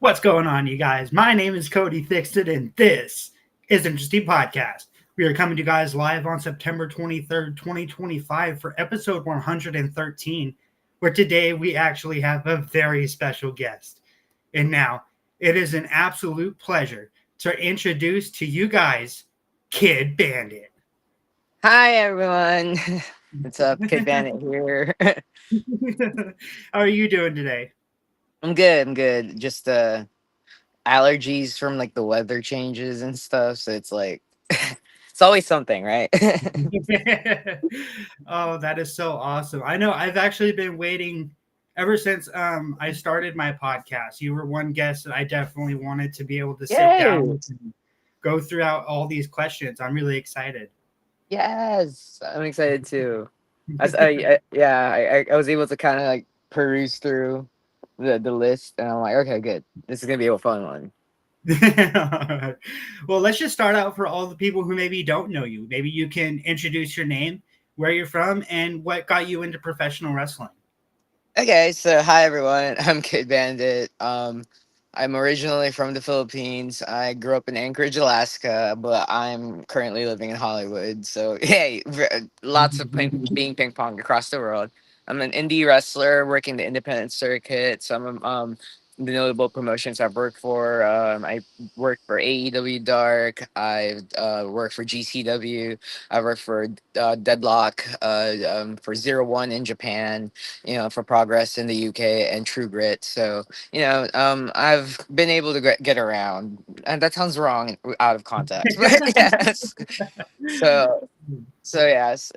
What's going on, you guys? My name is CodyT503 and this is Interesting Podcast. We are coming to you guys live on September 23rd, 2025 for episode 113, where today we actually have a very special guest. And now it is an absolute pleasure to introduce to you guys Kid Bandit. Hi everyone. What's up? Kid Bandit here. How are you doing today? I'm good. I'm good. Just allergies from like the weather changes and stuff. So it's like it's always something, right? Oh, that is so awesome. I know I've actually been waiting ever since I started my podcast. You were one guest that I definitely wanted to be able to sit down Yay! with and go throughout all these questions. I'm really excited. Yes, I'm excited too. I was able to kind of like peruse through the list, and I'm like, okay, good. This is gonna be a fun one. Well, let's just start out for all the people who maybe don't know you. Maybe you can introduce your name, where you're from, and what got you into professional wrestling. Okay, so hi everyone. I'm Kid Bandit. I'm originally from the Philippines. I grew up in Anchorage, Alaska, but I'm currently living in Hollywood. So hey, lots of being ping pong across the world. I'm an indie wrestler working the independent circuit. Some the notable promotions I've worked for. I worked for AEW Dark. I've worked for GCW. I worked for Deadlock. For 01 in Japan, for Progress in the UK and True Grit. So, I've been able to get around, and that sounds wrong out of context, but yes. So, so yes.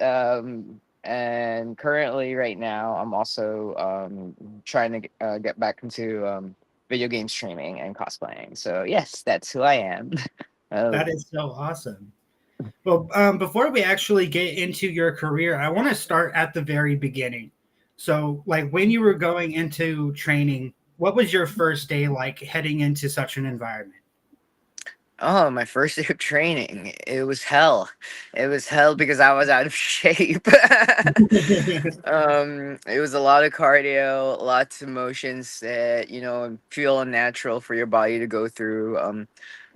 And currently, right now, I'm also trying to get back into video game streaming and cosplaying. So, yes, that's who I am. That Oh. is so awesome. Well, before we actually get into your career, I want to start at the very beginning. So, like when you were going into training, what was your first day like heading into such an environment? Oh, my first day of training. It was hell. It was hell because I was out of shape. It was a lot of cardio, lots of motions that, feel unnatural for your body to go through.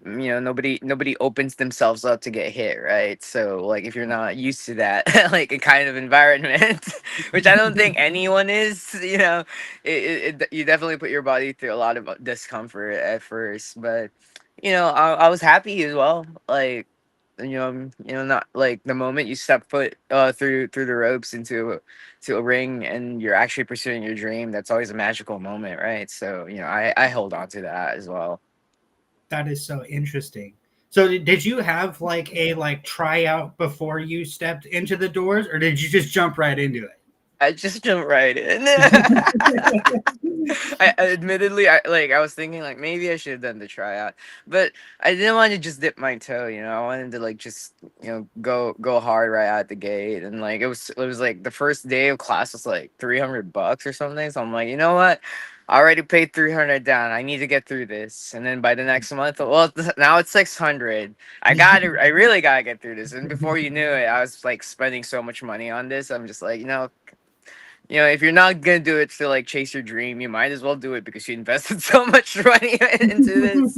Nobody opens themselves up to get hit, right? So like if you're not used to that like a kind of environment, which I don't think anyone is, you definitely put your body through a lot of discomfort at first, but I was happy as well. Like, not like the moment you step foot through the ropes to a ring and you're actually pursuing your dream. That's always a magical moment, right? So I hold on to that as well. That is so interesting. So, did you have like a tryout before you stepped into the doors, or did you just jump right into it? I just jumped right in. Admittedly, I was thinking like maybe I should have done the tryout, but I didn't want to just dip my toe. I wanted to like just go hard right out the gate, and like it was like the first day of class was like $300 or something. So I'm like, you know what? I already paid 300 down. I need to get through this, and then by the next month, well, now it's 600. I really gotta get through this. And before you knew it, I was like spending so much money on this. I'm just like, if you're not gonna do it to like chase your dream, you might as well do it because you invested so much money into this.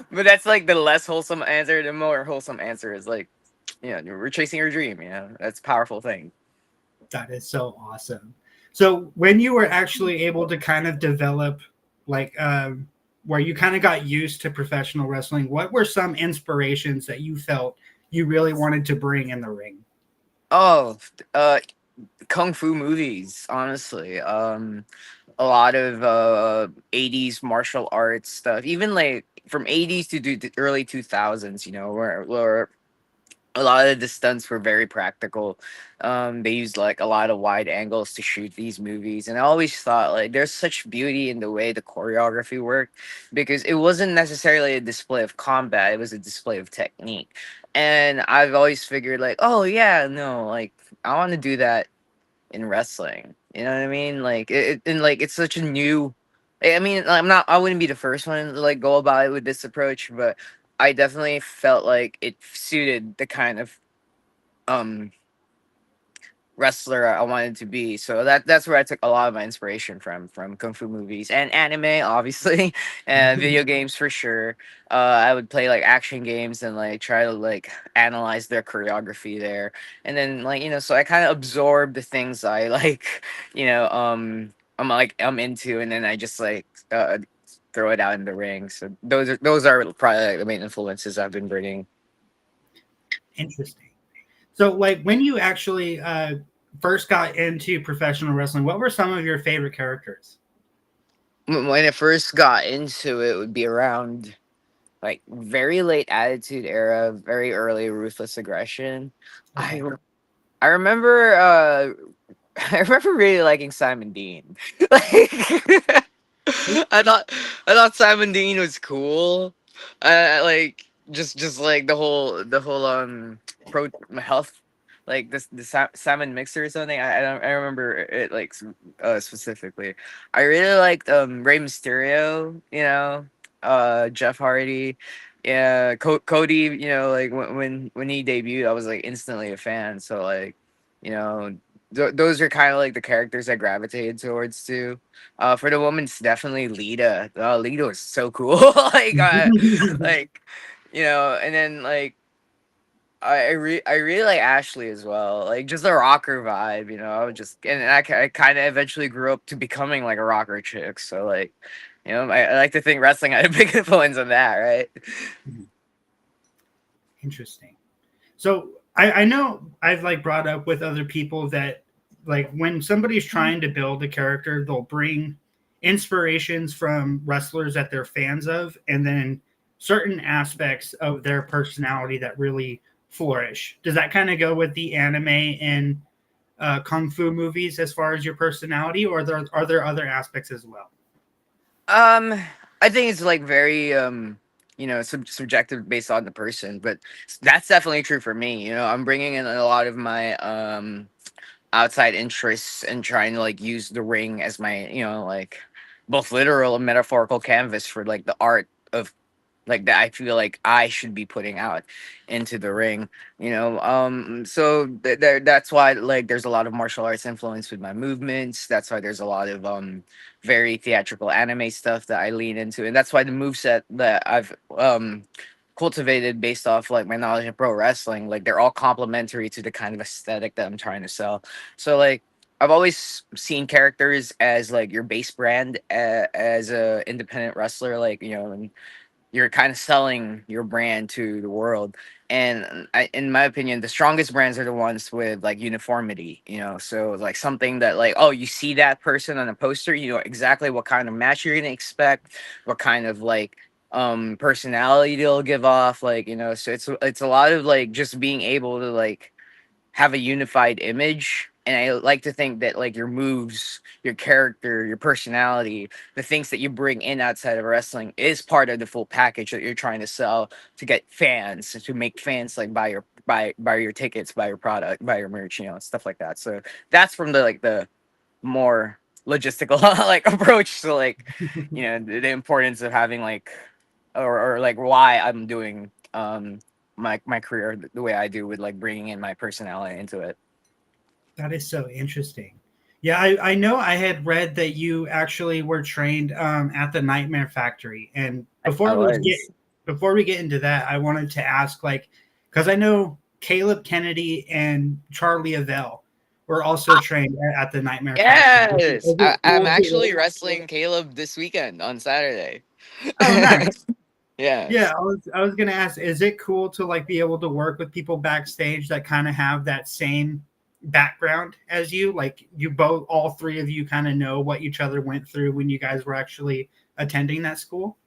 But that's like the less wholesome answer. The more wholesome answer is like, we're chasing your dream. That's a powerful thing. That is so awesome. So, when you were actually able to kind of develop, like, where you kind of got used to professional wrestling, what were some inspirations that you felt you really wanted to bring in the ring? Oh, kung fu movies. Honestly, a lot of 80s martial arts stuff. Even like from 80s to the early 2000s. Where a lot of the stunts were very practical. They used like a lot of wide angles to shoot these movies, and I always thought like there's such beauty in the way the choreography worked because it wasn't necessarily a display of combat; it was a display of technique. And I've always figured like, oh yeah, no, like I want to do that in wrestling. You know what I mean? Like and like it's such a new. I mean, I wouldn't be the first one to like go about it with this approach, but I definitely felt like it suited the kind of um wrestler I wanted to be. So that's where I took a lot of my inspiration from kung fu movies and anime, obviously, and video games for sure. I would play like action games and like try to like analyze their choreography there, and then like so I kind of absorb the things I like, I'm into, and then I just like throw it out in the ring. So those are probably like the main influences I've been bringing. Interesting. So, like, when you actually first got into professional wrestling, what were some of your favorite characters? When I first got into it, would be around like very late Attitude Era, very early Ruthless Aggression. I Okay. I remember I remember really liking Simon Dean. Like I thought I thought Simon Dean was cool. Like just like the whole pro health, like this salmon mixer or something. I don't I remember it like specifically. I really liked Rey Mysterio, Jeff Hardy. Yeah, Cody, like when he debuted, I was like instantly a fan. So like, you know, those are kind of like the characters I gravitated towards too. For the woman, it's definitely Lita. Oh, Lita was so cool. Like, and then like I really like Ashley as well. Like just a rocker vibe. I was just and I kind of eventually grew up to becoming like a rocker chick. So like, I like to think wrestling had a big influence on that, right? Interesting. So I know I've like brought up with other people that like when somebody's trying to build a character, they'll bring inspirations from wrestlers that they're fans of, and then certain aspects of their personality that really flourish. Does that kind of go with the anime and kung fu movies as far as your personality, or are there other aspects as well? Um, I think it's like very subjective based on the person, but that's definitely true for me. I'm bringing in a lot of my outside interests and trying to like use the ring as my like both literal and metaphorical canvas for like the art of like that I feel like I should be putting out into the ring, so that's why like there's a lot of martial arts influence with my movements. That's why there's a lot of very theatrical anime stuff that I lean into, and that's why the moveset that I've cultivated based off like my knowledge of pro wrestling, like they're all complementary to the kind of aesthetic that I'm trying to sell. So like I've always seen characters as like your base brand, as a independent wrestler, like and you're kind of selling your brand to the world. And in my opinion, the strongest brands are the ones with like uniformity, so like something that like, oh, you see that person on a poster, you know exactly what kind of match you're gonna expect, what kind of like personality they'll give off, like, so it's a lot of like just being able to like have a unified image. And I like to think that like your moves, your character, your personality, the things that you bring in outside of wrestling is part of the full package that you're trying to sell to get fans, to make fans like buy your tickets, buy your product, buy your merch, stuff like that. So that's from the more logistical like approach to like the importance of having like or like why I'm doing my career the way I do, with like bringing in my personality into it. That is so interesting. Yeah, I know I had read that you actually were trained at the Nightmare Factory. And I was. before we get into that, I wanted to ask, like, because I know Caleb Kennedy and Charlie Avell were also trained at the Nightmare Factory. Yes, Is it I'm cool to actually wrestling Caleb this weekend on Saturday. Oh, nice. Yeah, Yes. I was gonna ask, is it cool to like be able to work with people backstage that kind of have that same background as you? Like you both, all three of you, kind of know what each other went through when you guys were actually attending that school.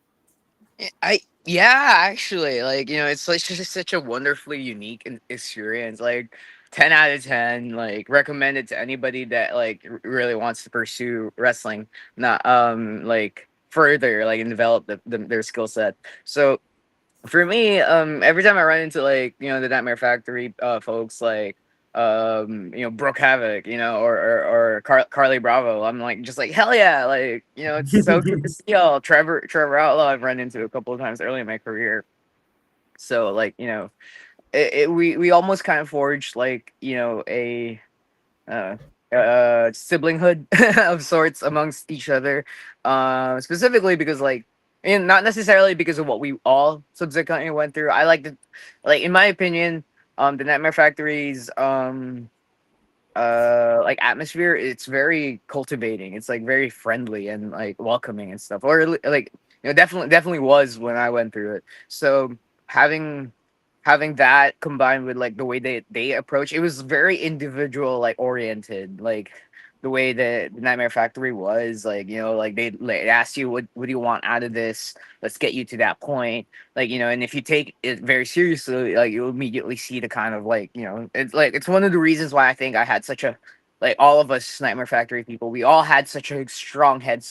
I Yeah, actually, like, it's like just such a wonderfully unique experience. Like 10 out of 10, like recommended to anybody that like really wants to pursue wrestling, not like further like and develop their skill set. So for me, every time I run into like the Nightmare Factory folks, like Brooke Havoc, or Carly Bravo, I'm like just like hell yeah, like it's so good to see y'all. Trevor Outlaw I've run into a couple of times early in my career, so like we almost kind of forged like a uh, siblinghood of sorts amongst each other. Specifically because like, and not necessarily because of what we all subsequently went through. I like the, like in my opinion, the Nightmare Factory's like atmosphere, it's very cultivating, it's like very friendly and like welcoming and stuff, or like, definitely was when I went through it. So having that combined with like the way they approach, it was very individual, like oriented, like the way that the Nightmare Factory was, like, like they like ask you, what do you want out of this, let's get you to that point, like, and if you take it very seriously, like you'll immediately see the kind of like, it's like, it's one of the reasons why I think I had such a, like, all of us Nightmare Factory people, we all had such a strong head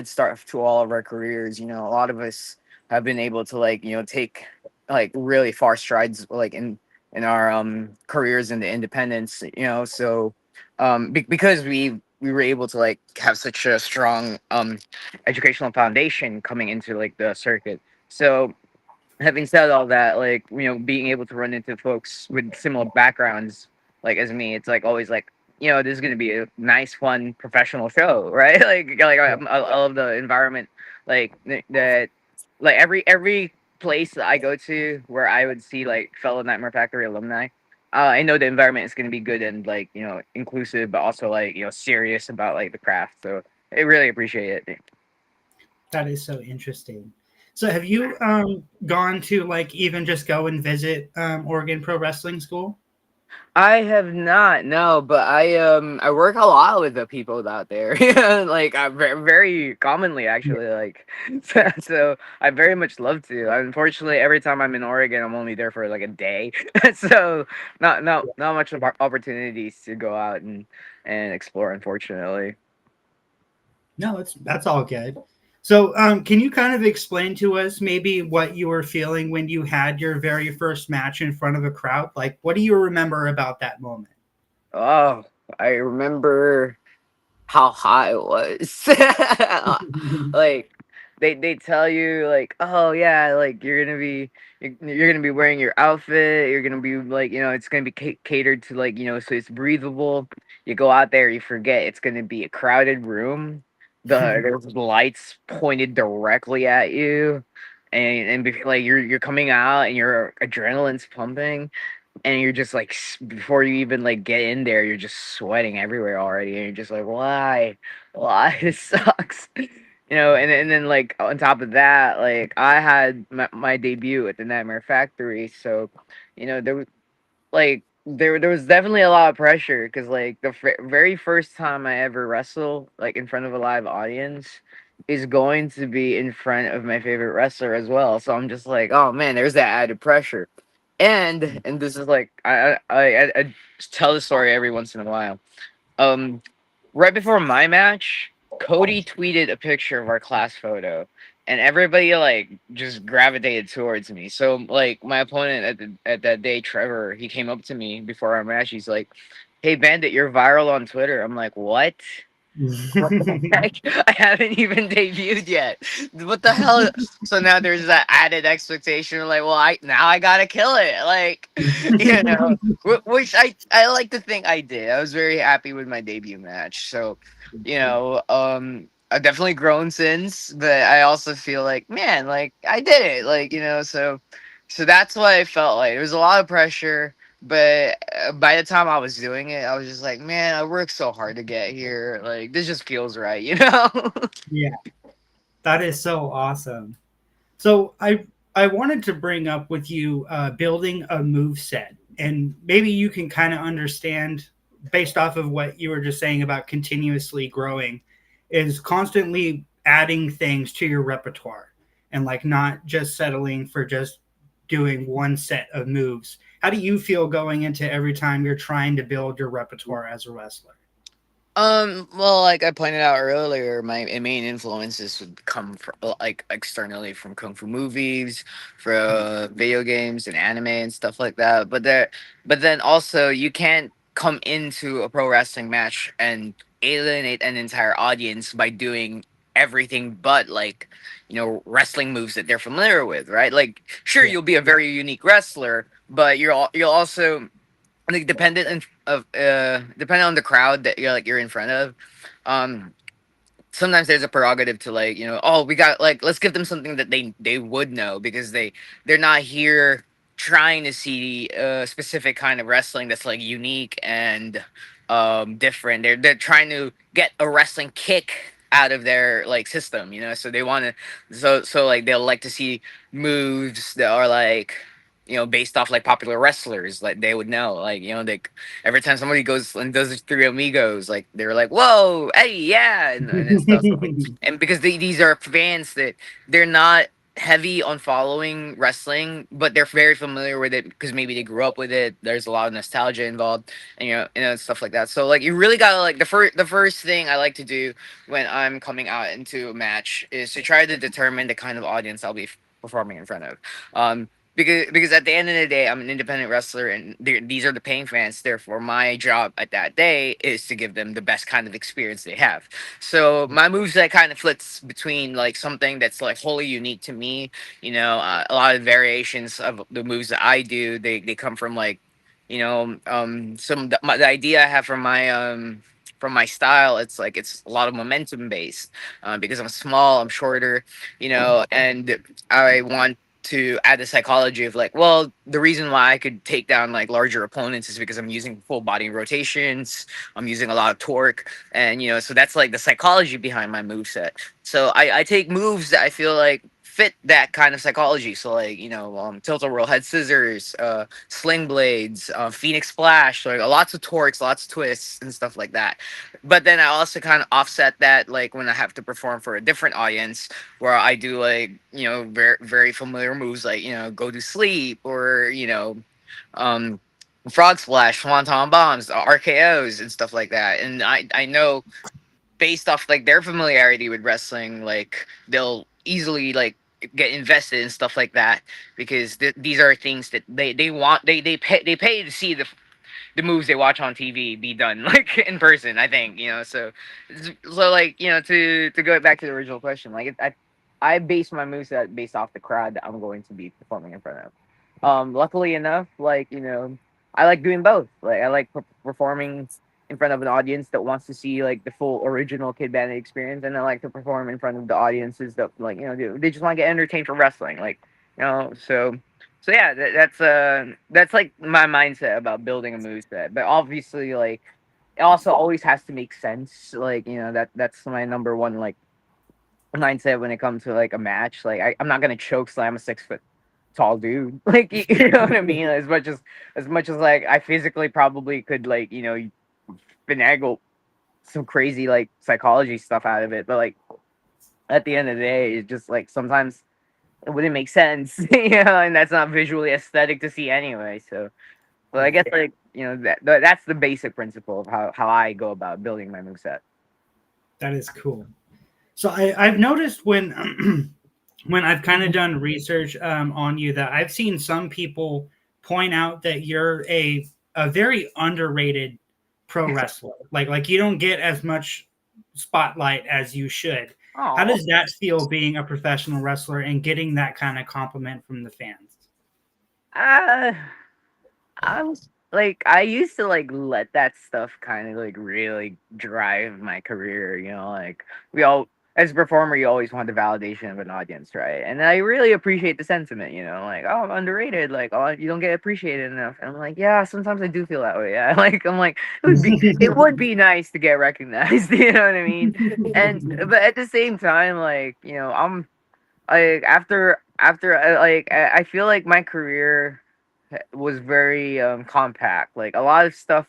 start to all of our careers. A lot of us have been able to, like, take like really far strides, like in our careers in the independence, so because we were able to like have such a strong educational foundation coming into like the circuit. So having said all that, like, being able to run into folks with similar backgrounds, like as me, it's like always like, this is gonna be a nice, fun, professional show, right? Like I love the environment, like that, like every place that I go to where I would see like fellow Nightmare Factory alumni. I know the environment is going to be good and like, inclusive, but also like, serious about like the craft. So I really appreciate it. That is so interesting. So have you gone to like even just go and visit Oregon Pro Wrestling School? I have not, no, but I work a lot with the people out there. Like I very commonly Yeah. actually, like, so I very much love to. Unfortunately, every time I'm in Oregon, I'm only there for like a day, so not much of opportunities to go out and explore, unfortunately. No, that's all good. So, can you kind of explain to us maybe what you were feeling when you had your very first match in front of a crowd? Like, what do you remember about that moment? Oh, I remember how hot it was. Like they tell you like, oh yeah, like you're gonna be wearing your outfit, you're gonna be like, it's gonna be catered to, like, so it's breathable. You go out there, you forget it's gonna be a crowded room, there's lights pointed directly at you, like you're coming out and your adrenaline's pumping, and you're just like, before you even like get in there, you're just sweating everywhere already, and you're just like, why this sucks. And then like on top of that, like I had my debut at the Nightmare Factory, so there was like, there was definitely a lot of pressure, because like the very first time I ever wrestle like in front of a live audience is going to be in front of my favorite wrestler as well, so I'm just like, oh man, there's that added pressure. And this is like, I tell the story every once in a while. Um, right before my match, Cody tweeted a picture of our class photo, and everybody like just gravitated towards me. So like my opponent at that day, Trevor, he came up to me before our match. He's like, "Hey, Bandit, you're viral on Twitter." I'm like, "What? What the heck? I haven't even debuted yet. What the hell?" So now there's that added expectation, like, well, I gotta kill it, like, which I like to think I did. I was very happy with my debut match. So, I've definitely grown since, but I also feel like, man, like I did it, like, so that's what I felt like. It was a lot of pressure, but by the time I was doing it, I was just like, man, I worked so hard to get here. Like, this just feels right, you know? Yeah, that is so awesome. So I wanted to bring up with you building a move set, and maybe you can kind of understand based off of what you were just saying about continuously growing, is constantly adding things to your repertoire and like not just settling for just doing one set of moves. How do you feel going into every time you're trying to build your repertoire as a wrestler? Well, like I pointed out earlier, my main influences would come from, like, externally from kung fu movies, from video games and anime and stuff like that. But then also you can't come into a pro wrestling match and alienate an entire audience by doing everything but like, wrestling moves that they're familiar with, right? Like, sure, Yeah. you'll be a very unique wrestler, but you'll also like dependent on the crowd that you're in front of. Um, Sometimes there's a prerogative to like, oh, we got like, let's give them something that they would know, because they're not here trying to see a specific kind of wrestling that's like unique and different. They're trying to get a wrestling kick out of their like system, so they want to, so like they'll like to see moves that are like, based off like popular wrestlers, like they would know, like, they, every time somebody goes and does three amigos, like they're like, "Whoa, hey, yeah," and stuff. So, like, and because these are fans that they're not heavy on following wrestling, but they're very familiar with it because maybe they grew up with it. There's a lot of nostalgia involved, and stuff like that. So like you really gotta like the first thing I like to do when I'm coming out into a match is to try to determine the kind of audience I'll be performing in front of. Because at the end of the day, I'm an independent wrestler, and these are the paying fans. Therefore, my job at that day is to give them the best kind of experience they have. So my moveset kind of flips between like something that's like wholly unique to me. A lot of variations of the moves that I do. They come from like, the idea I have from my style. It's like it's a lot of momentum based, because I'm small, I'm shorter, and I want to add the psychology of like, well, the reason why I could take down like larger opponents is because I'm using full body rotations, I'm using a lot of torque, and so that's like the psychology behind my move set. So I take moves that I feel like fit that kind of psychology. So like, tilt a whirl head scissors, sling blades, phoenix splash, like lots of torques, lots of twists and stuff like that. But then I also kind of offset that like when I have to perform for a different audience, where I do like, very very familiar moves like, go to sleep, or um frog splash, swanton bombs, RKOs and stuff like that. And I know, based off like their familiarity with wrestling, like they'll easily like get invested in stuff like that, because these are things that they want, they pay to see the moves they watch on TV be done like in person. I think, so like, to go back to the original question, like I base my moveset based off the crowd that I'm going to be performing in front of. Luckily enough, like, I like doing both. Like I like performing in front of an audience that wants to see like the full original Kid Bandit experience, and I like to perform in front of the audiences that like, they just want to get entertained for wrestling, like, so yeah, that's like my mindset about building a move set. But obviously, like, it also always has to make sense. Like, that's my number one like mindset when it comes to like a match. Like I'm not gonna choke slam a 6 foot tall dude. Like you know what I mean? As much as like I physically probably could like, finagle some crazy like psychology stuff out of it. But like at the end of the day, it's just like sometimes it wouldn't make sense, and that's not visually aesthetic to see anyway. So, but I guess like, that's the basic principle of how I go about building my moveset. That is cool. So I've noticed when when I've kind of done research on you that I've seen some people point out that you're a very underrated pro wrestler. Like you don't get as much spotlight as you should. How Oh, does that feel being a professional wrestler and getting that kind of compliment from the fans? uh, I was like, I used to like let that stuff kind of like really drive my career, like we all, as a performer, you always want the validation of an audience, right? And I really appreciate the sentiment, like, oh, I'm underrated, like, oh, you don't get appreciated enough. And I'm like, yeah, sometimes I do feel that way. Yeah, like, I'm like, it would be nice to get recognized, you know what I mean? And but at the same time, like, I'm like after I feel like my career was very compact. Like a lot of stuff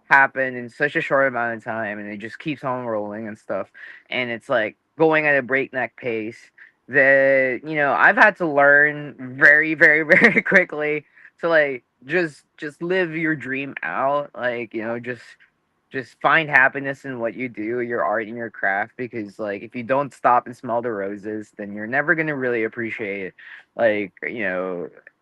happened in such a short amount of time, and it just keeps on rolling and stuff. And it's like going at a breakneck pace that, I've had to learn very very very quickly to like just live your dream out. Like, just find happiness in what you do, your art and your craft, because like if you don't stop and smell the roses, then you're never going to really appreciate like,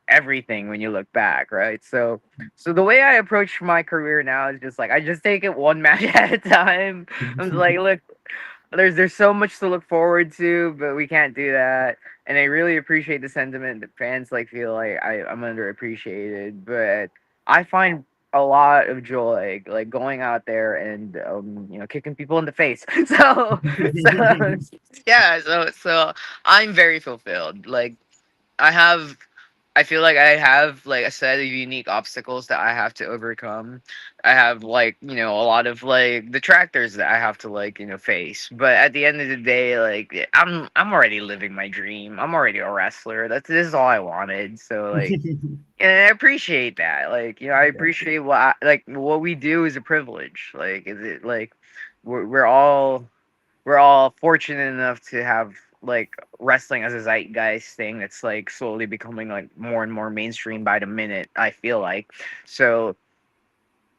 everything when you look back, right? So the way I approach my career now is just like I just take it one match at a time. I'm just like, look, there's so much to look forward to, but we can't do that. And I really appreciate the sentiment that fans like feel like I'm underappreciated, but I find a lot of joy, like going out there and kicking people in the face. So yeah, so I'm very fulfilled. Like I have I feel like I have like a set of unique obstacles that I have to overcome. I have like, a lot of like detractors that I have to like, face. But at the end of the day, like I'm already living my dream. I'm already a wrestler. This is all I wanted. So like, and I appreciate that. Like, I appreciate what we do is a privilege. Like is it like we're all fortunate enough to have like wrestling as a zeitgeist thing that's like slowly becoming like more and more mainstream by the minute, I feel like. So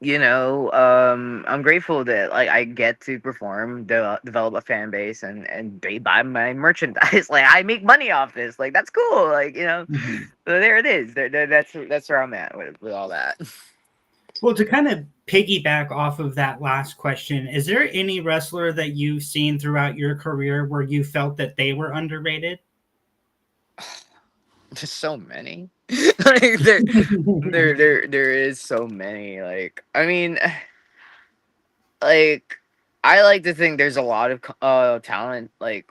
I'm grateful that like I get to perform, develop a fan base, and they buy my merchandise. Like I make money off this. Like that's cool. Like so there it is. That's where I'm at with all that. Well, to kind of piggyback off of that last question, is there any wrestler that you've seen throughout your career where you felt that they were underrated? There's so many. Like there is so many. Like I mean, like I like to think there's a lot of talent like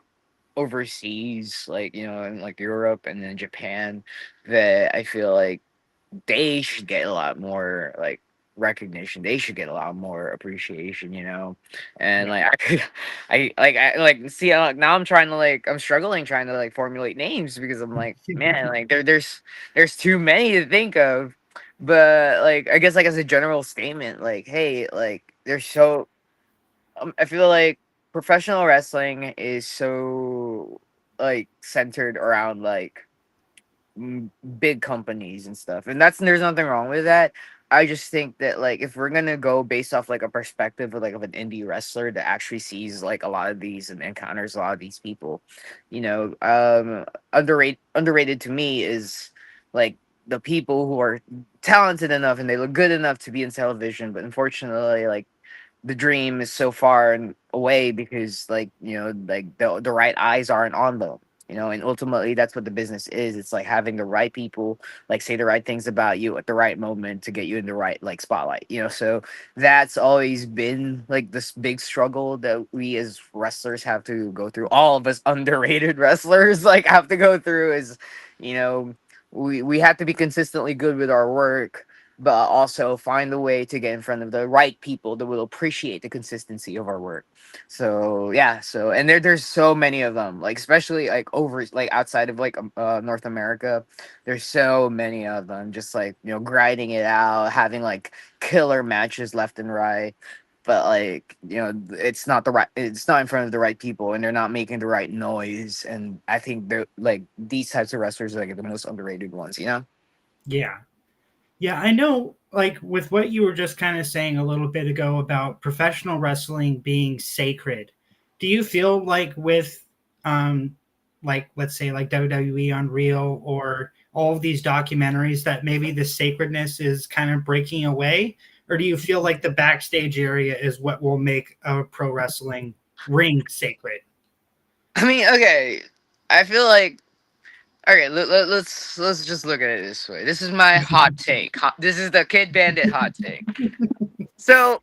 overseas, like in like Europe and then Japan, that I feel like they should get a lot more like recognition. They should get a lot more appreciation, And Yeah. like I see now I'm trying to like I'm struggling trying to like formulate names because I'm like, man, like there's too many to think of. But like I guess like as a general statement, like hey, like there's so I feel like professional wrestling is so like centered around like big companies and stuff, and there's nothing wrong with that. I just think that like if we're gonna go based off like a perspective of like of an indie wrestler that actually sees like a lot of these and encounters a lot of these people, underrated to me is like the people who are talented enough and they look good enough to be in television, but unfortunately like the dream is so far and away because like like the right eyes aren't on them, and ultimately that's what the business is. It's like having the right people like say the right things about you at the right moment to get you in the right like spotlight, so that's always been like this big struggle that we as wrestlers have to go through, all of us underrated wrestlers like have to go through is you know we have to be consistently good with our work, but also find a way to get in front of the right people that will appreciate the consistency of our work. So yeah, and there's so many of them, like especially like over like outside of like North America, there's so many of them just like grinding it out, having like killer matches left and right. But like it's not in front of the right people, and they're not making the right noise. And I think they're like these types of wrestlers are like the most underrated ones. Yeah. Yeah, I know, like, with what you were just kind of saying a little bit ago about professional wrestling being sacred, do you feel like with, like, let's say, like WWE Unreal or all of these documentaries that maybe the sacredness is kind of breaking away? Or do you feel like the backstage area is what will make a pro wrestling ring sacred? I mean, okay, I feel like okay. Let's just look at it this way. This is my hot take. This is the Kid Bandit hot take. So,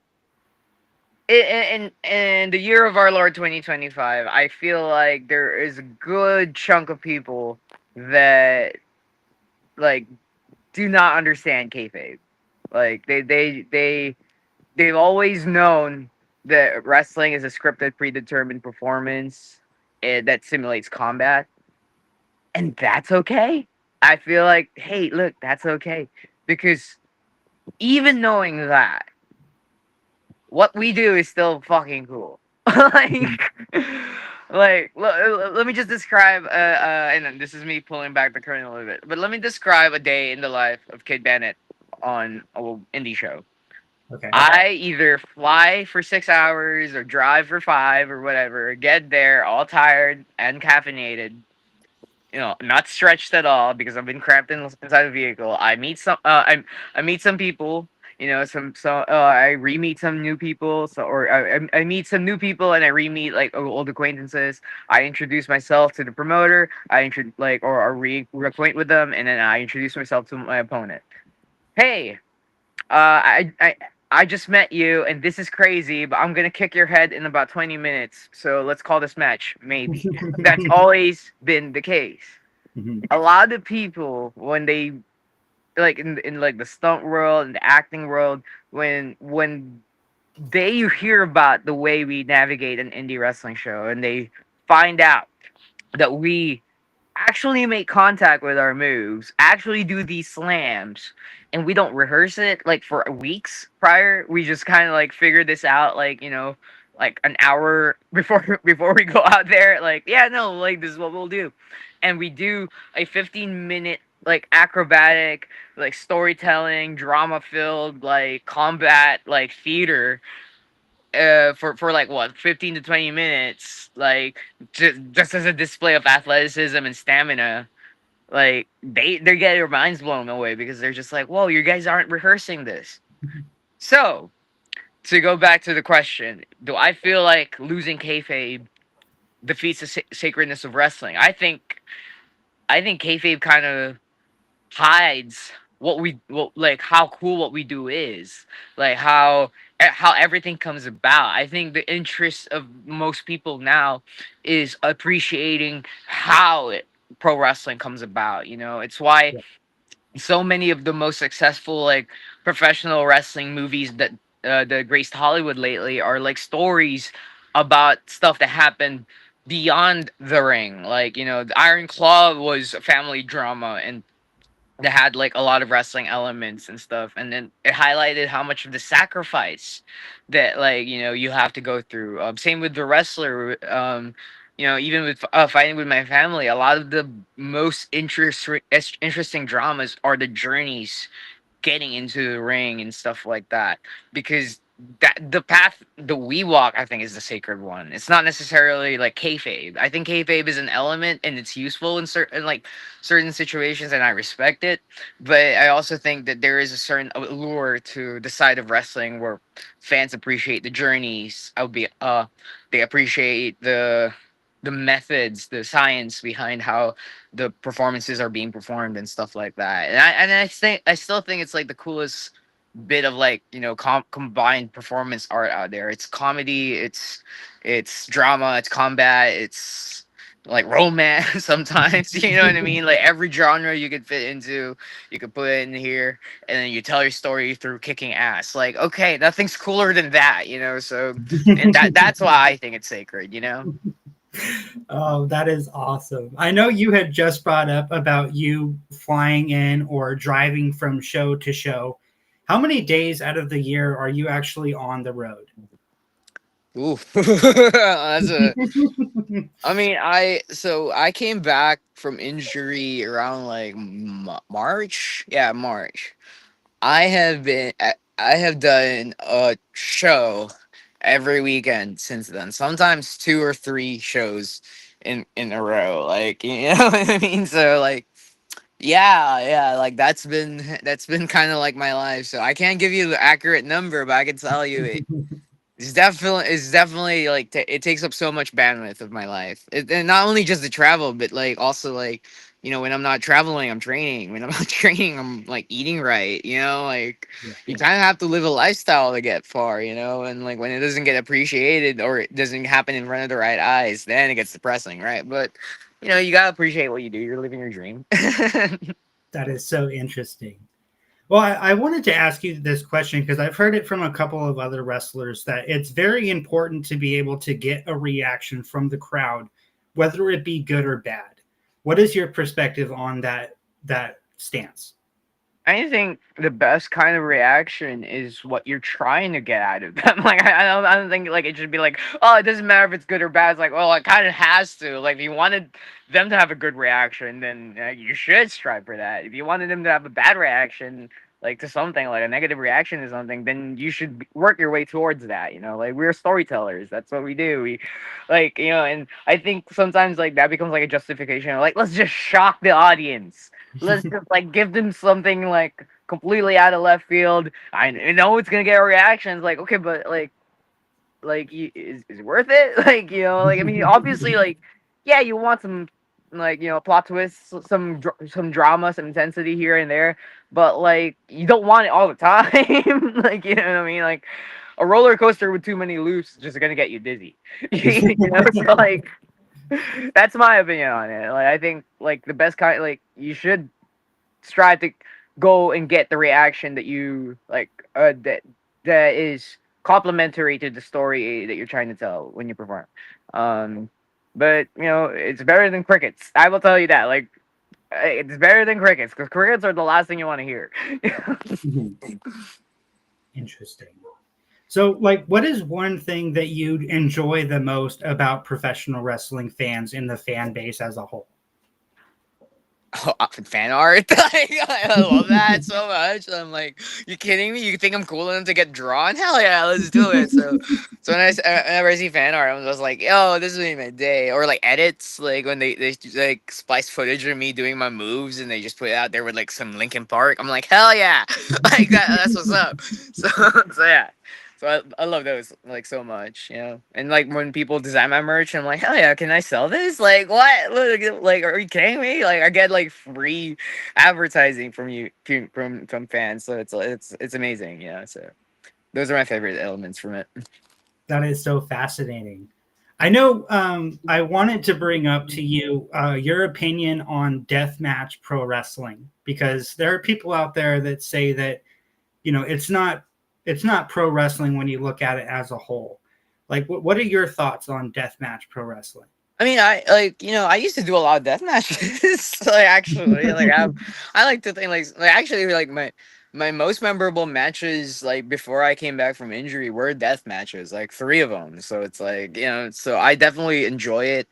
in the year of our Lord 2025, I feel like there is a good chunk of people that like do not understand kayfabe. Like they've always known that wrestling is a scripted, predetermined performance that simulates combat, and that's okay. I feel like, hey, look, that's okay because even knowing that, what we do is still fucking cool. like, let me just describe. And then this is me pulling back the curtain a little bit, but let me describe a day in the life of Kid Bennett on a indie show. Okay. I either fly for 6 hours or drive for five or whatever, get there all tired and caffeinated, not stretched at all because I've been cramped inside the vehicle. I meet some people, I re-meet some new people, or I meet some new people and I re-meet like old acquaintances. I introduce myself to the promoter. Or re-acquaint with them, and then I introduce myself to my opponent. Hey, I just met you, and this is crazy, but I'm gonna kick your head in about 20 minutes. So let's call this match, maybe. That's always been the case. Mhm. A lot of people, when they like in like the stunt world and the acting world, when they hear about the way we navigate an indie wrestling show, and they find out that we actually make contact with our moves, actually do these slams, and we don't rehearse it like for weeks prior. We just kind of like figure this out, like like an hour before before we go out there. Like, yeah, no, like this is what we'll do, and we do a 15-minute like acrobatic, like storytelling, drama filled, like combat, like theater for like what 15 to 20 minutes, like just as a display of athleticism and stamina. Like they get their minds blown away because they're just like, whoa, you guys aren't rehearsing this. So to go back to the question, do I feel like losing kayfabe defeats the sacredness of wrestling? I think kayfabe kind of hides like how cool what we do is, like how everything comes about. I think the interest of most people now is appreciating how pro wrestling comes about. It's why Yeah. so many of the most successful like professional wrestling movies that graced Hollywood lately are like stories about stuff that happened beyond the ring. Like, the Iron Claw was a family drama, and that had like a lot of wrestling elements and stuff, and then it highlighted how much of the sacrifice that, like, you have to go through. Same with the wrestler. Even with fighting with my family, a lot of the most interesting dramas are the journeys getting into the ring and stuff like that, because that the path that we walk, I think, is the sacred one. It's not necessarily like kayfabe. I think kayfabe is an element and it's useful in certain situations, and I respect it. But I also think that there is a certain allure to the side of wrestling where fans appreciate the journeys. They appreciate the methods, the science behind how the performances are being performed and stuff like that. And I still think it's like the coolest bit of, like, combined performance art out there. It's comedy, it's drama, it's combat, it's like romance sometimes. You know what I mean? Like every genre you could fit into, you could put it in here, and then you tell your story through kicking ass. Like, okay, nothing's cooler than that. So, and that's why I think it's sacred. Oh, that is awesome. I know you had just brought up about you flying in or driving from show to show. How many days out of the year are you actually on the road? Ooh, that's a. I mean, I came back from injury around like March. Yeah, March. I have done a show every weekend since then. Sometimes two or three shows in a row. Like, you know what I mean? So like, yeah, like that's been kind of like my life. So I can't give you the accurate number, but I can tell you it's definitely like it takes up so much bandwidth of my life, and not only just the travel, but like also like, when I'm not traveling, I'm training. When I'm not training, I'm like eating right. Like Yeah. you kind of have to live a lifestyle to get far. And like when it doesn't get appreciated or it doesn't happen in front of the right eyes, then it gets depressing, right? But you gotta appreciate what you do. You're living your dream. That is so interesting. Well, I wanted to ask you this question because I've heard it from a couple of other wrestlers that it's very important to be able to get a reaction from the crowd, whether it be good or bad. What is your perspective on that stance? I think the best kind of reaction is what you're trying to get out of them. Like I don't think like it should be like, oh, it doesn't matter if it's good or bad. It's like, well, it kind of has to. Like if you wanted them to have a good reaction, then you should strive for that. If you wanted them to have a bad reaction, like to something, like a negative reaction to something, then you should work your way towards that. Like we're storytellers. That's what we do. We like, and I think sometimes like that becomes like a justification. Like, let's just shock the audience. Let's just like give them something like completely out of left field. I know it's gonna get a reaction. It's like, okay, but is it worth it? Like, like I mean, obviously, like, yeah, you want some like, plot twists, some drama, some intensity here and there, but like you don't want it all the time. Like, you know what I mean? Like a roller coaster with too many loops is just gonna get you dizzy. So like that's my opinion on it. Like I think like the best kind, like you should strive to go and get the reaction that you like, that is complementary to the story that you're trying to tell when you perform. Um, but it's better than crickets. I will tell you that. Like, it's better than crickets because crickets are the last thing you want to hear. Interesting. So, like, what is one thing that you enjoy the most about professional wrestling fans in the fan base as a whole? Fan art. Like, I love that so much. I'm like, you kidding me? You think I'm cool enough to get drawn? Hell yeah, let's do it. So whenever I see fan art, I'm just like, yo, this is made my day. Or like edits, like when they like splice footage of me doing my moves and they just put it out there with like some Linkin Park. I'm like, hell yeah, like that's what's up. So yeah. So I love those like so much, And like when people design my merch, I'm like, hell yeah, can I sell this? Like what? Look, like, are you kidding me? Like I get like free advertising from you from fans, so it's amazing, So those are my favorite elements from it. That is so fascinating. I know I wanted to bring up to you your opinion on deathmatch pro wrestling because there are people out there that say that it's not pro wrestling when you look at it as a whole. Like, what are your thoughts on deathmatch pro wrestling? I mean, I used to do a lot of death matches. Like actually, like I like to think like actually like my most memorable matches like before I came back from injury were death matches, like three of them. So it's like so I definitely enjoy it.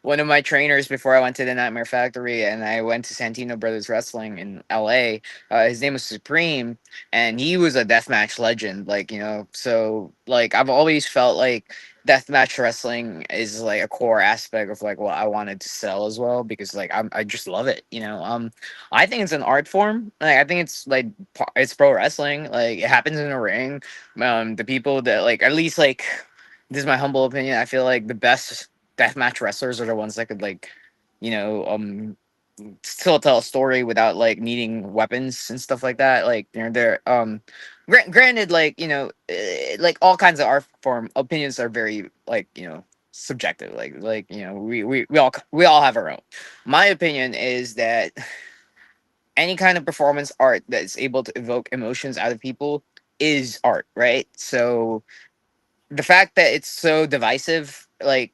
One of my trainers before I went to the Nightmare Factory and I went to Santino Brothers Wrestling in L.A. His name was Supreme, and he was a deathmatch legend. Like so like I've always felt like deathmatch wrestling is like a core aspect of like what I wanted to sell as well because like I just love it. I think it's an art form. Like I think it's like it's pro wrestling. Like it happens in a ring. The people that like at least like this is my humble opinion. I feel like the best deathmatch wrestlers are the ones that could like you know um still tell a story without like needing weapons and stuff like that. Like they're granted, like like all kinds of art form opinions are very like subjective. Like we all have our own. My opinion is that any kind of performance art that's able to evoke emotions out of people is art, right? So the fact that it's so divisive, like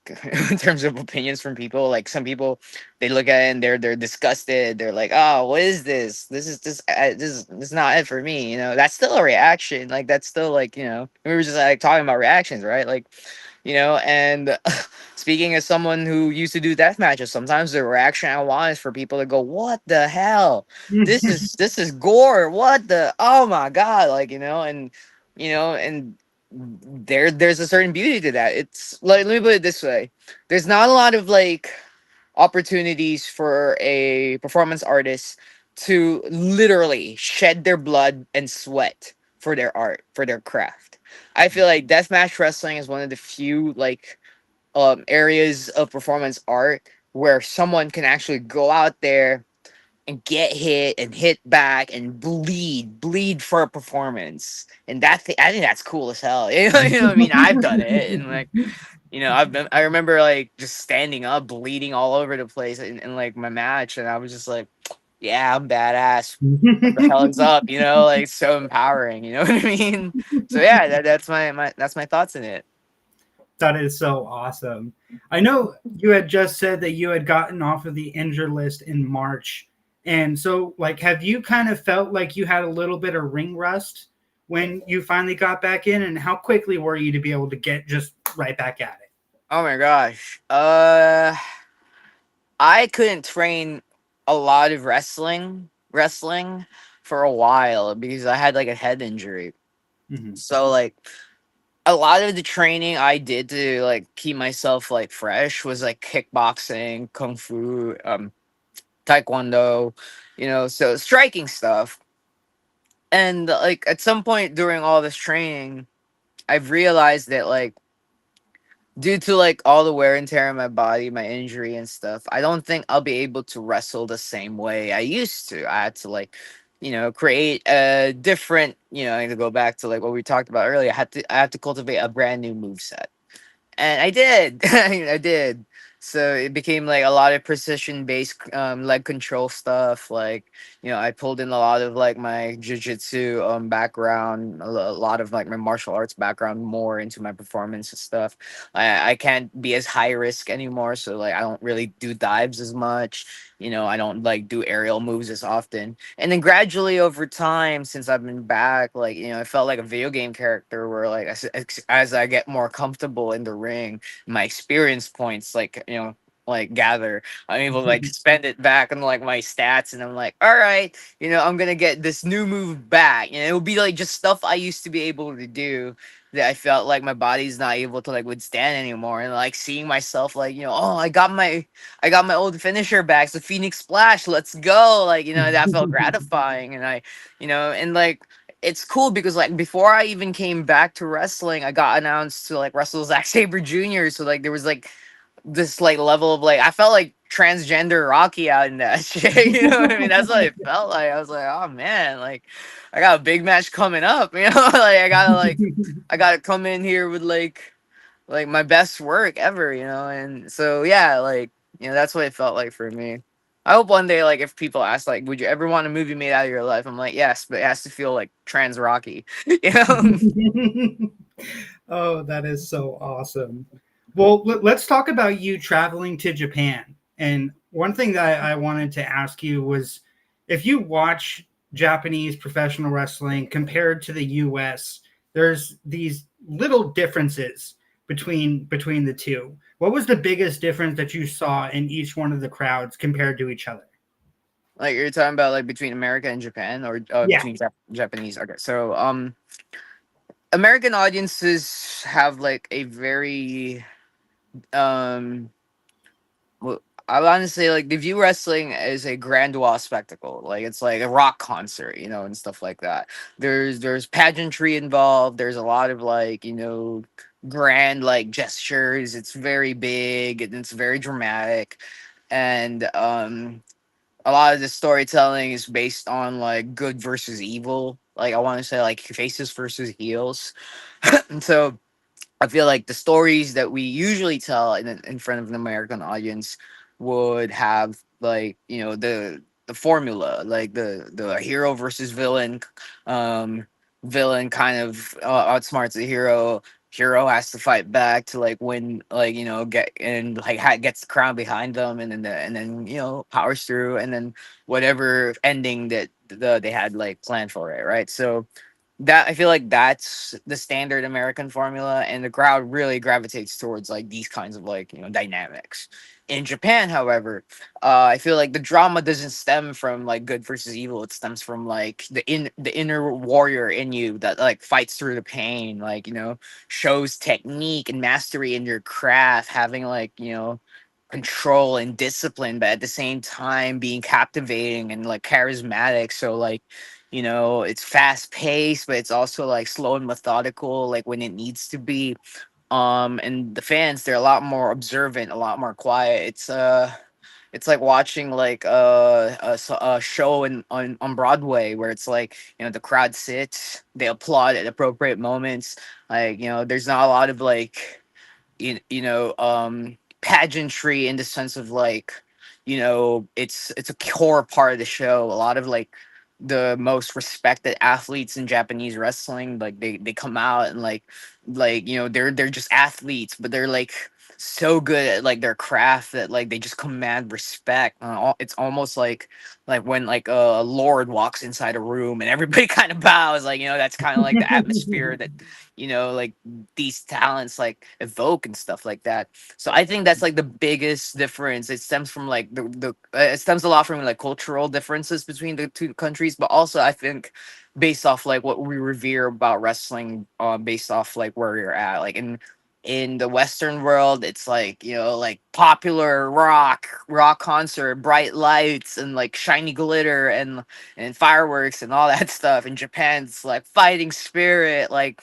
in terms of opinions from people, like some people they look at it and they're disgusted. They're like, "Oh, what is this? This is not it for me." That's still a reaction. Like that's still like we were just like talking about reactions, right? Like and speaking as someone who used to do death matches, sometimes the reaction I want is for people to go, "What the hell? This is gore. What the? Oh my god!" Like and there's a certain beauty to that. It's like let me put it this way: there's not a lot of like opportunities for a performance artist to literally shed their blood and sweat for their art, for their craft. I feel like deathmatch wrestling is one of the few like areas of performance art where someone can actually go out there and get hit and hit back and bleed for a performance. And I think that's cool as hell. What I mean? I've done it, and like, I remember like just standing up, bleeding all over the place in like my match, and I was just like, yeah, I'm badass. What the hell is up? Like so empowering. You know what I mean? So yeah, that's my thoughts in it. That is so awesome. I know you had just said that you had gotten off of the injured list in March. And so, like, have you kind of felt like you had a little bit of ring rust when you finally got back in? And how quickly were you to be able to get just right back at it? Oh my gosh. I couldn't train a lot of wrestling for a while because I had like a head injury. Mm-hmm. So like a lot of the training I did to like keep myself like fresh was like kickboxing, kung fu, taekwondo, so striking stuff. And like at some point during all this training, I've realized that like due to like all the wear and tear on my body, my injury and stuff, I don't think I'll be able to wrestle the same way I used to. I had to like, create a different, I had to go back to like what we talked about earlier. I had to cultivate a brand new move set. And I did. I did. So it became like a lot of precision based leg control stuff. Like, I pulled in a lot of like my jiu-jitsu background, a lot of like my martial arts background more into my performance and stuff. I can't be as high risk anymore. So like I don't really do dives as much. I don't like do aerial moves as often. And then gradually over time, since I've been back, like, I felt like a video game character where like as I get more comfortable in the ring, my experience points like gather. I'm able to like spend it back on like my stats, and I'm like, all right, I'm gonna get this new move back. It will be like just stuff I used to be able to do that I felt like my body's not able to like withstand anymore. And like seeing myself like, oh, I got my old finisher back, so Phoenix Splash, let's go. Like, that felt gratifying. And and like it's cool because like before I even came back to wrestling, I got announced to like wrestle Zack Sabre Jr. So like there was like this like level of like I felt like transgender Rocky out in that shit. You know what I mean? That's what it felt like. I was like, oh man, like I got a big match coming up. Like I gotta come in here with like my best work ever. And so yeah, like that's what it felt like for me. I hope one day, like, if people ask, like, would you ever want a movie made out of your life? I'm like, yes, but it has to feel like trans Rocky, you know? Oh, that is so awesome. Well, let's talk about you traveling to Japan. And one thing that I wanted to ask you was if you watch Japanese professional wrestling compared to the US, there's these little differences between the two. What was the biggest difference that you saw in each one of the crowds compared to each other? Like, you're talking about, like, between America and Japan or Yeah. between Japanese? Okay, so, American audiences have, like, a very, um, well, I honestly like they view wrestling as a grandiose spectacle. Like it's like a rock concert, and stuff like that. There's pageantry involved. There's a lot of like, grand like gestures. It's very big and it's very dramatic. And a lot of the storytelling is based on like good versus evil. Like I want to say like faces versus heels. And so I feel like the stories that we usually tell in front of an American audience would have like the formula, like the hero versus villain, um, villain kind of outsmarts the hero. Hero has to fight back to like win, like get and like gets the crown behind them, and then powers through, and then whatever ending that they had like planned for it, right? So that I feel like that's the standard American formula, and the crowd really gravitates towards like these kinds of like dynamics. In Japan, however, I feel like the drama doesn't stem from like good versus evil. It stems from like the inner warrior in you that like fights through the pain, like shows technique and mastery in your craft, having like control and discipline, but at the same time being captivating and like charismatic. So like it's fast paced, but it's also like slow and methodical, like when it needs to be. And the fans, they're a lot more observant, a lot more quiet. It's like watching like a show on Broadway where it's like the crowd sits, they applaud at appropriate moments. Like there's not a lot of like pageantry in the sense of like it's a core part of the show. A lot of like the most respected athletes in Japanese wrestling, like they come out and like they're just athletes, but they're like so good at like their craft that like they just command respect. It's almost like when like a lord walks inside a room and everybody kind of bows. Like that's kind of like the atmosphere that like these talents like evoke and stuff like that. So I think that's like the biggest difference. It stems from like it stems a lot from like cultural differences between the two countries, but also I think based off like what we revere about wrestling, based off like where you're at. Like in the Western world, it's like, like popular rock concert, bright lights and like shiny glitter and fireworks and all that stuff. In Japan, it's like fighting spirit, like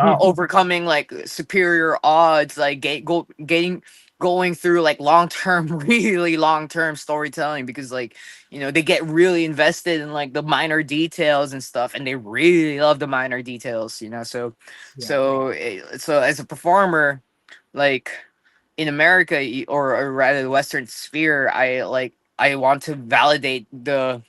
overcoming like superior odds, like going through like really long term storytelling, because like, they get really invested in like the minor details and stuff, and they really love the minor details, so Yeah. so as a performer, like in America, or rather the Western sphere, I want to validate the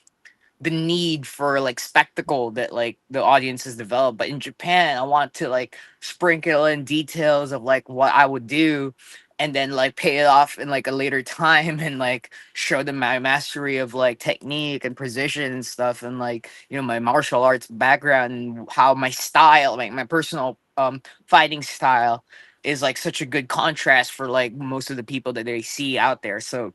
need for like spectacle that like the audience has developed. But in Japan, I want to like sprinkle in details of like what I would do, and then like pay it off in like a later time, and like show them my mastery of like technique and precision and stuff, and like, my martial arts background, and how my style, like my personal fighting style, is like such a good contrast for like most of the people that they see out there. So,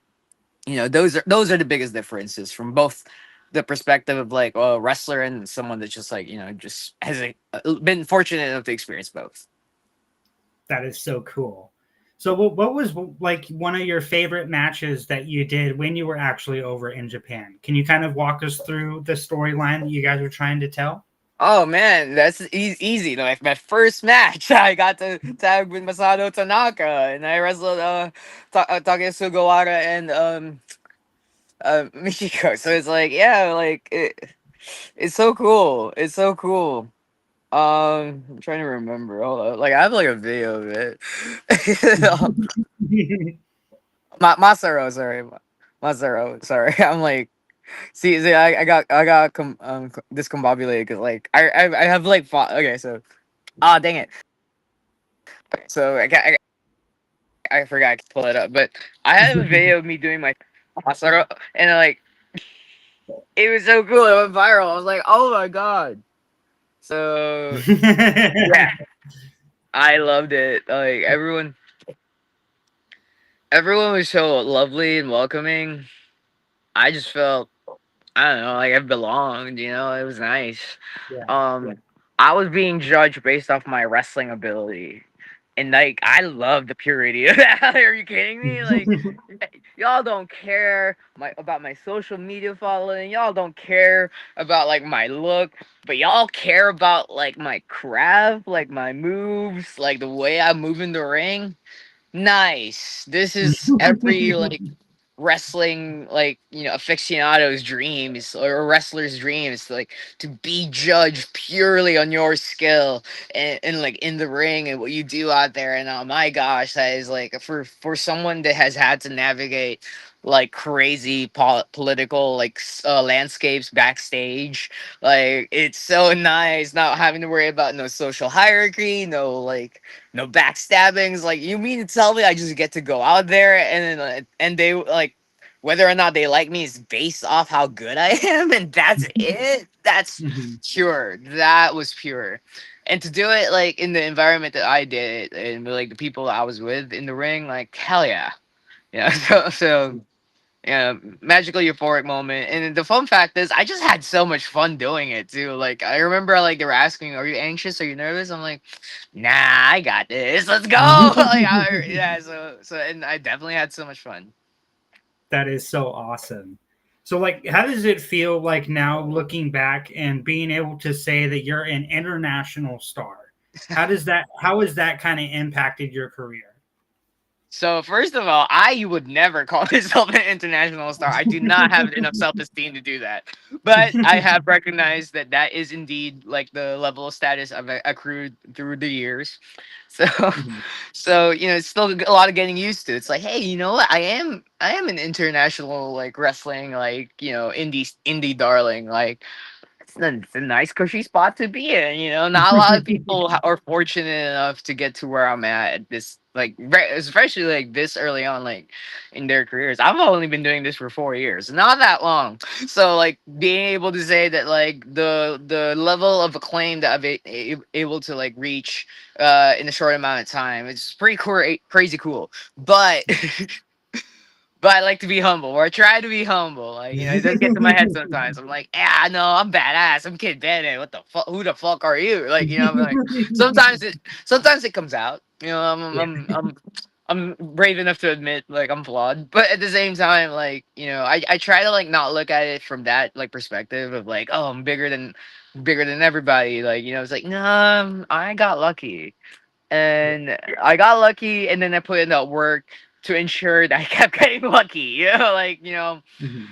those are the biggest differences from both the perspective of like a wrestler and someone that's just like, just has been fortunate enough to experience both. That is so cool. So what was like one of your favorite matches that you did when you were actually over in Japan? Can you kind of walk us through the storyline that you guys were trying to tell? Oh man, that's easy. Like my first match, I got to tag with Masato Tanaka, and I wrestled Take Sugawara and Michiko. So it's like, yeah, like it's so cool. It's so cool. I'm trying to remember. Hold on. Like I have like a video of it. Masaro, sorry. Masaro, sorry. I'm like, see, I got discombobulated because like I have like okay, so dang it. So I forgot to pull it up, but I have a video of me doing my Masaro, and like it was so cool. It went viral. I was like, oh my god. So yeah, I loved it. Like everyone was so lovely and welcoming. I just felt, I don't know, like I belonged, it was nice. Yeah. Um I was being judged based off my wrestling ability. And like I love the purity of that. Are you kidding me? Like y'all don't care about my social media following. Y'all don't care about like my look, but y'all care about like my craft, like my moves, like the way I move in the ring. Nice. This is every like wrestling, like, aficionado's dreams, or wrestler's dreams, like to be judged purely on your skill, and like in the ring and what you do out there. And oh my gosh, that is like, for someone that has had to navigate like crazy political like landscapes backstage, like it's so nice not having to worry about no social hierarchy, no backstabbings. Like, you mean to tell me I just get to go out there, and then and they like, whether or not they like me is based off how good I am, and that's it. That's pure. That was pure. And to do it like in the environment that I did, and like the people I was with in the ring, like hell yeah, yeah. So yeah, magical euphoric moment. And the fun fact is, I just had so much fun doing it too. Like I remember, like they were asking, "Are you anxious? Are you nervous?" I'm like, "Nah, I got this. Let's go!" Yeah. So, and I definitely had so much fun. That is so awesome. So, like, how does it feel like now looking back and being able to say that you're an international star? How has that kind of impacted your career? So first of all, I would never call myself an international star. I do not have enough self-esteem to do that. But I have recognized that that is indeed like the level of status I've accrued through the years. So, so it's still a lot of getting used to. It's like, hey, you know what? I am an international like wrestling, like, indie darling. Like it's a nice cushy spot to be in. Not a lot of people are fortunate enough to get to where I'm at this, like especially like this early on, like in their careers. I've only been doing this for 4 years, not that long. So like being able to say that like the level of acclaim that able to like reach in a short amount of time, it's pretty crazy cool. But but I like to be humble, or I try to be humble. Like, it does get to my head sometimes. I'm like, yeah, no, I'm badass. I'm Kid Bandit. What the fuck? Who the fuck are you? Like, I'm like, sometimes it comes out. You know, I'm brave enough to admit like I'm flawed, but at the same time, like, you know, I try to like not look at it from that like perspective of like, oh, I'm bigger than everybody. Like, you know, it's like, nah, I got lucky, and I got lucky, and then I put in that work to ensure that I kept getting lucky. You know, like, you know, Mhm.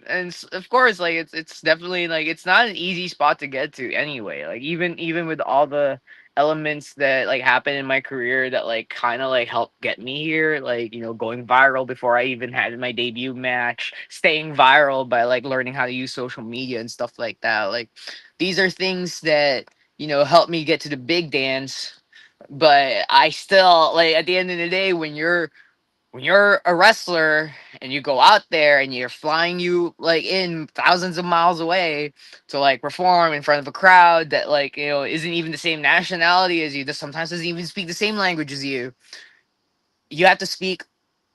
and of course, like, it's definitely like it's not an easy spot to get to anyway. Like, even with all the elements that like happened in my career that like kind of like helped get me here, like, you know, going viral before I even had my debut match, staying viral by like learning how to use social media and stuff like that. Like, these are things that, you know, helped me get to the big dance. But I still, like, at the end of the day, when you're a wrestler and you go out there and you're flying you like in thousands of miles away to like perform in front of a crowd that, like, you know, isn't even the same nationality as you, that sometimes doesn't even speak the same language as you have to speak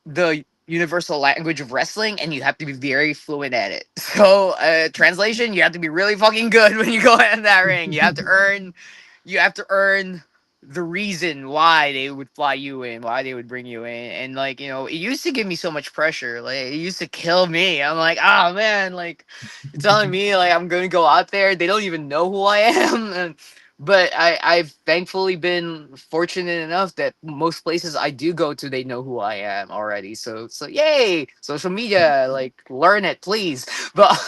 the universal language of wrestling, and you have to be very fluent at it. So, translation, you have to be really fucking good when you go in that ring. You have to earn the reason why they would fly you in, why they would bring you in. And like, you know, it used to give me so much pressure. Like, it used to kill me. I'm like, oh man, like, you're telling me like I'm gonna go out there, they don't even know who I am. But I've thankfully been fortunate enough that most places I do go to, they know who I am already. So yay, social media, like, learn it, please. But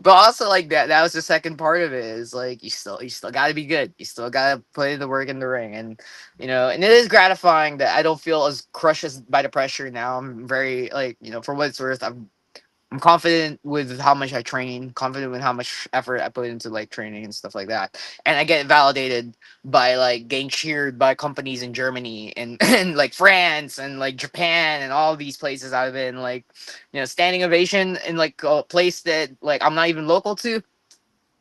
but also, like, that was the second part of it, is like you still got to be good. You still got to put in the work in the ring, and you know, and it is gratifying that I don't feel as crushed as by the pressure now. I'm very, like, you know, for what it's worth, I'm confident with how much I train, confident with how much effort I put into like training and stuff like that. And I get validated by like getting cheered by companies in Germany and, and like France and like Japan and all these places I've been, like, you know, standing ovation in like a place that like I'm not even local to.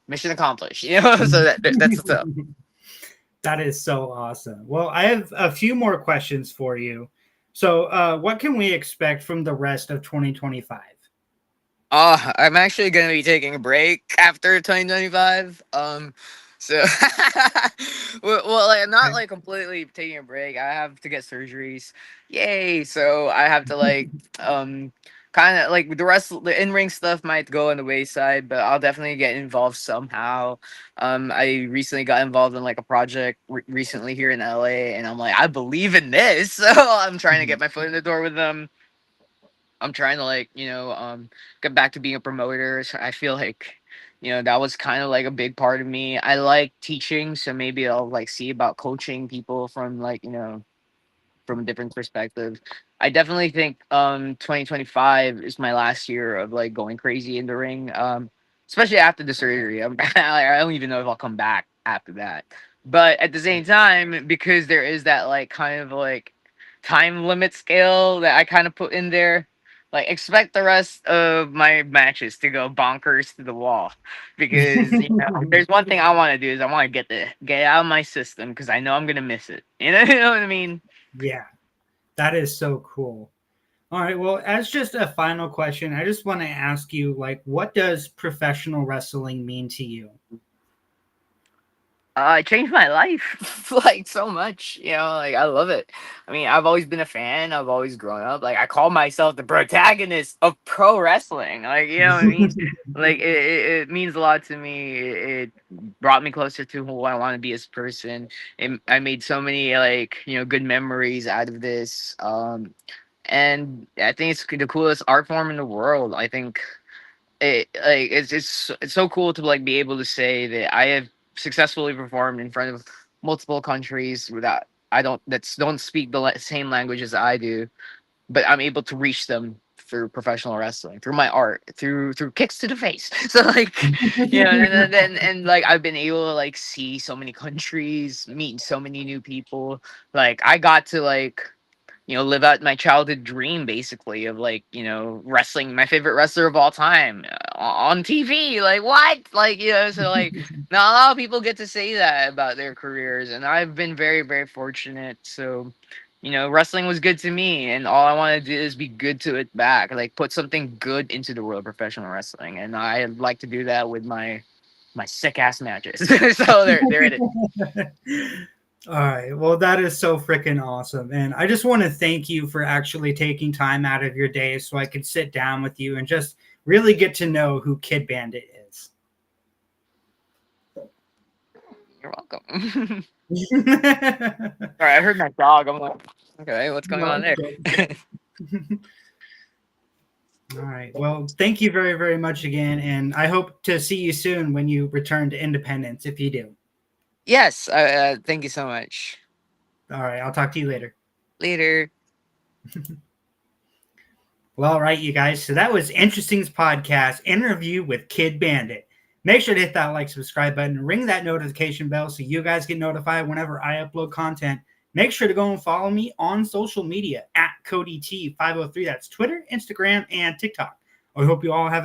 Mission accomplished, you know? So that's what's up. That is so awesome. Well, I have a few more questions for you. So, what can we expect from the rest of 2025? I'm actually gonna be taking a break after 2025. So well, like, I'm not like completely taking a break. I have to get surgeries. Yay! So I have to like um kind of like the rest of the in-ring stuff might go on the wayside, but I'll definitely get involved somehow. I recently got involved in like a project recently here in LA, and I'm like, I believe in this, so I'm trying to get my foot in the door with them. I'm trying to, like, you know, get back to being a promoter. So I feel like, you know, that was kind of like a big part of me. I like teaching, so maybe I'll like see about coaching people from, like, you know, from a different perspective. I definitely think 2025 is my last year of like going crazy in the ring. Especially after the surgery. I don't even know if I'll come back after that. But at the same time, because there is that like kind of like time limit scale that I kind of put in there, like, expect the rest of my matches to go bonkers to the wall, because, you know, there's one thing I want to do is I want to get it out of my system because I know I'm gonna miss it. You know, you know what I mean? Yeah, that is so cool. All right. Well, as just a final question, I just want to ask you, like, what does professional wrestling mean to you? It changed my life like so much. You know, like, I love it. I mean, I've always been a fan. I've always grown up. Like, I call myself the protagonist of pro wrestling. Like, you know what I mean? Like, it means a lot to me. It brought me closer to who I want to be as a person. I made so many, like, you know, good memories out of this. And I think it's the coolest art form in the world. I think it's so cool to like be able to say that I have successfully performed in front of multiple countries without I don't speak the same language as I do, but I'm able to reach them through professional wrestling, through my art, through kicks to the face. So, like, you know, and like I've been able to like see so many countries, meet so many new people. Like, I got to, like, you know, live out my childhood dream, basically, of, like, you know, wrestling my favorite wrestler of all time on TV. Like, what? Like, you know, so like, not a lot of people get to say that about their careers, and I've been very, very fortunate. So, you know, wrestling was good to me, and all I want to do is be good to it back. Like, put something good into the world of professional wrestling, and I like to do that with my sick ass matches. So there it is. All right. Well, that is so freaking awesome. And I just want to thank you for actually taking time out of your day so I could sit down with you and just really get to know who Kid Bandit is. You're welcome. All right, I heard my dog. I'm like, Okay, what's going on there? All right. Well, thank you very, very much again. And I hope to see you soon when you return to Independence, if you do. Yes, thank you so much. All right. I'll talk to you later. Later. Well, all right, you guys. So that was Interesting's podcast interview with Kid Bandit. Make sure to hit that like, subscribe button, ring that notification bell so you guys get notified whenever I upload content. Make sure to go and follow me on social media at CodyT503. That's Twitter, Instagram, and TikTok. I hope you all have